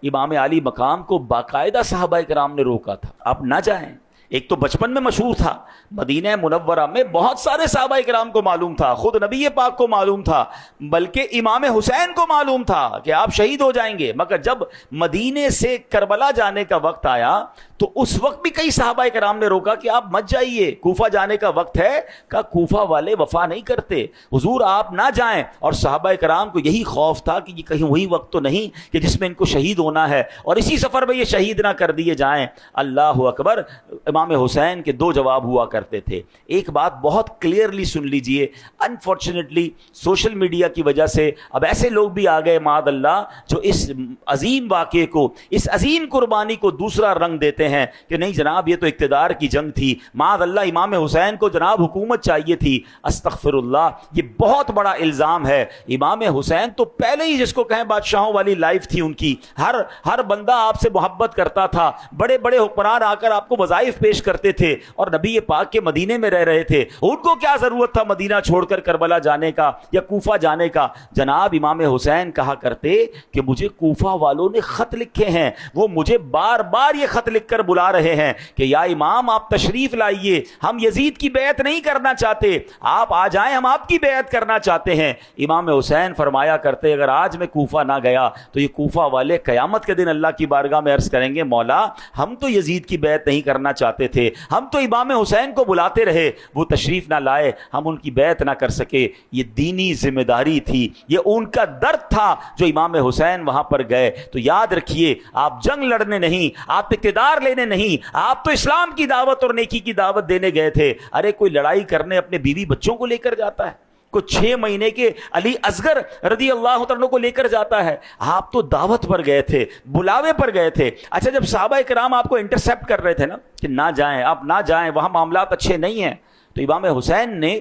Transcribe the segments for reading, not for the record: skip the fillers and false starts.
امام علی مقام کو باقاعدہ صحابہ کرام نے روکا تھا، آپ نہ جائیں۔ ایک تو بچپن میں مشہور تھا، مدینہ منورہ میں بہت سارے صحابہ کرام کو معلوم تھا، خود نبی پاک کو معلوم تھا، بلکہ امام حسین کو معلوم تھا کہ آپ شہید ہو جائیں گے۔ مگر جب مدینے سے کربلا جانے کا وقت آیا تو اس وقت بھی کئی صحابہ کرام نے روکا کہ آپ مت جائیے، کوفہ جانے کا وقت ہے۔ کہا کوفہ والے وفا نہیں کرتے، حضور آپ نہ جائیں۔ اور صحابہ کرام کو یہی خوف تھا کہ یہ کہیں وہی وقت تو نہیں کہ جس میں ان کو شہید ہونا ہے اور اسی سفر میں یہ شہید نہ کر دیے جائیں۔ اللہ اکبر۔ امام حسین کے دو جواب ہوا کرتے تھے۔ ایک بات بہت کلیئرلی سن لیجئے، انفارچونیٹلی سوشل میڈیا کی وجہ سے اب ایسے لوگ بھی آ گئے معاذ اللہ جو اس عظیم واقعے کو، اس عظیم قربانی کو دوسرا رنگ دیتے ہیں کہ نہیں جناب یہ تو اقتدار کی جنگ تھی، معاذ اللہ امام حسین کو جناب حکومت چاہیے تھی۔ استغفر اللہ، یہ بہت بڑا الزام ہے۔ امام حسین تو پہلے ہی جس کو کہیں بادشاہوں والی لائف تھی ان کی، ہر بندہ آپ سے محبت کرتا تھا، بڑے بڑے حکمران آ کر آپ کو وظائف پیش کرتے تھے اور نبی پاک کے مدینے میں رہ رہے تھے، ان کو کیا ضرورت تھا مدینہ چھوڑ کر کربلا جانے کا یا کوفہ جانے کا۔ جناب امام حسین کہا کرتے کہ مجھے کوفہ والوں نے خط لکھے ہیں، وہ مجھے بار بار یہ خط لکھ کر بلا رہے ہیں کہ یا امام آپ تشریف لائیے، ہم یزید کی بیعت نہیں کرنا چاہتے، آپ آ جائیں، ہم آپ کی بیعت کرنا چاہتے ہیں۔ امام حسین فرمایا کرتے اگر آج میں کوفہ نہ گیا تو یہ کوفہ والے قیامت کے دن اللہ کی بارگاہ میں عرض کریں گے مولا ہم تو یزید کی بیعت نہیں کرنا چاہتے تھے، ہم تو امام حسین کو بلاتے رہے، وہ تشریف نہ لائے، ہم ان کی بیعت نہ کر سکے۔ یہ دینی ذمہ داری تھی، یہ ان کا درد تھا جو امام حسین وہاں پر گئے۔ تو یاد رکھیے آپ جنگ لڑنے نہیں، آپ اقتدار لینے نہیں، آپ تو اسلام کی دعوت اور نیکی کی دعوت دینے گئے تھے۔ ارے کوئی لڑائی کرنے اپنے بیوی بچوں کو لے کر جاتا ہے، کوئی 6 مہینے کے علی اصغر رضی اللہ عنہ کو لے کر جاتا ہے، آپ تو دعوت پر گئے تھے، بلاوے پر گئے تھے۔ اچھا جب صحابہ کرام آپ کو انٹرسیپٹ کر رہے تھے نا کہ نہ جائیں، آپ نہ جائیں، وہاں معاملات اچھے نہیں ہیں، تو امام حسین نے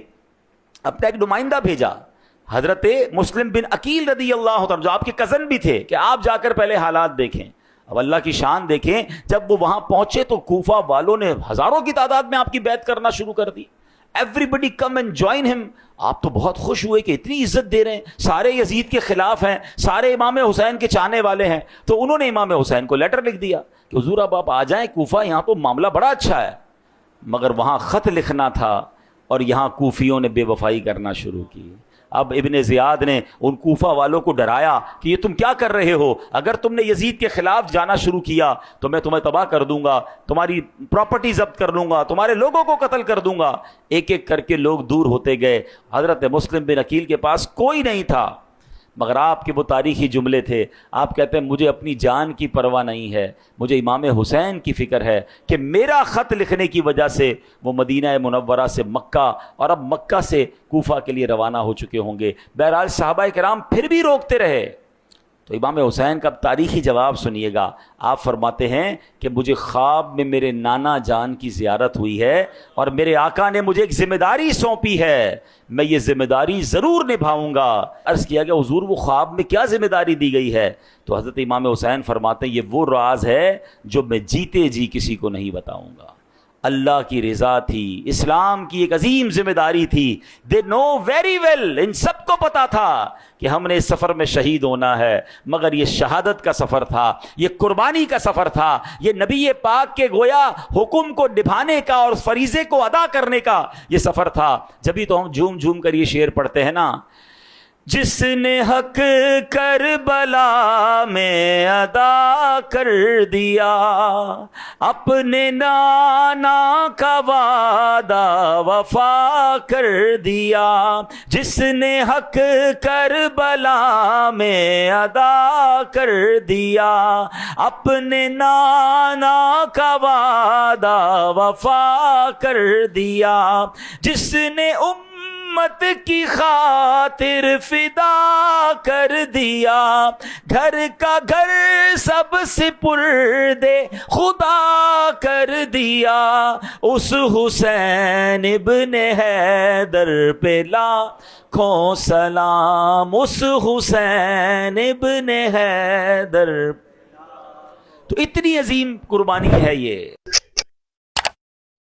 اپنا ایک نمائندہ بھیجا حضرت مسلم بن عقیل رضی اللہ عنہ جو آپ کے کزن بھی تھے کہ آپ جا کر پہلے حالات دیکھیں۔ اب اللہ کی شان دیکھیں، جب وہ وہاں پہنچے تو کوفہ والوں نے ہزاروں کی تعداد میں آپ کی بیعت کرنا شروع کر دی۔ ایوریبڈی کم اینڈ جوائن ہم۔ آپ تو بہت خوش ہوئے کہ اتنی عزت دے رہے ہیں، سارے یزید کے خلاف ہیں، سارے امام حسین کے چاہنے والے ہیں۔ تو انہوں نے امام حسین کو لیٹر لکھ دیا کہ حضور اب آپ آ جائیں کوفہ، یہاں تو معاملہ بڑا اچھا ہے۔ مگر وہاں خط لکھنا تھا اور یہاں کوفیوں نے بے وفائی کرنا شروع کی۔ اب ابن زیاد نے ان کوفہ والوں کو ڈرایا کہ یہ تم کیا کر رہے ہو، اگر تم نے یزید کے خلاف جانا شروع کیا تو میں تمہیں تباہ کر دوں گا، تمہاری پراپرٹی ضبط کر لوں گا، تمہارے لوگوں کو قتل کر دوں گا۔ ایک ایک کر کے لوگ دور ہوتے گئے، حضرت مسلم بن عقیل کے پاس کوئی نہیں تھا، مگر آپ کے وہ تاریخی جملے تھے۔ آپ کہتے ہیں مجھے اپنی جان کی پرواہ نہیں ہے، مجھے امام حسین کی فکر ہے کہ میرا خط لکھنے کی وجہ سے وہ مدینہ منورہ سے مکہ اور اب مکہ سے کوفہ کے لیے روانہ ہو چکے ہوں گے۔ بہرحال صحابہ کرام پھر بھی روکتے رہے۔ تو امام حسین کا تاریخی جواب سنیے گا۔ آپ فرماتے ہیں کہ مجھے خواب میں میرے نانا جان کی زیارت ہوئی ہے اور میرے آقا نے مجھے ایک ذمہ داری سونپی ہے، میں یہ ذمہ داری ضرور نبھاؤں گا۔ عرض کیا کہ حضور وہ خواب میں کیا ذمہ داری دی گئی ہے؟ تو حضرت امام حسین فرماتے ہیں یہ وہ راز ہے جو میں جیتے جی کسی کو نہیں بتاؤں گا۔ اللہ کی رضا تھی، اسلام کی ایک عظیم ذمہ داری تھی۔ دے نو ویری ویل، ان سب کو پتا تھا کہ ہم نے اس سفر میں شہید ہونا ہے، مگر یہ شہادت کا سفر تھا، یہ قربانی کا سفر تھا، یہ نبی پاک کے گویا حکم کو نبھانے کا اور فریضے کو ادا کرنے کا یہ سفر تھا۔ جبھی تو ہم جھوم جھوم کر یہ شعر پڑھتے ہیں نا، جس نے حق کربلا میں ادا کر دیا، اپنے نانا کا وعدہ وفا کر دیا، جس نے حق کربلا میں ادا کر دیا، اپنے نانا کا وعدہ وفا کر دیا، جس نے امت کی خاطر فدا کر دیا، گھر کا گھر سب سپرد خدا کر دیا، اس حسین ابن حیدر پہ لاکھوں سلام، اس حسین ابن حیدر۔ تو اتنی عظیم قربانی ہے یہ۔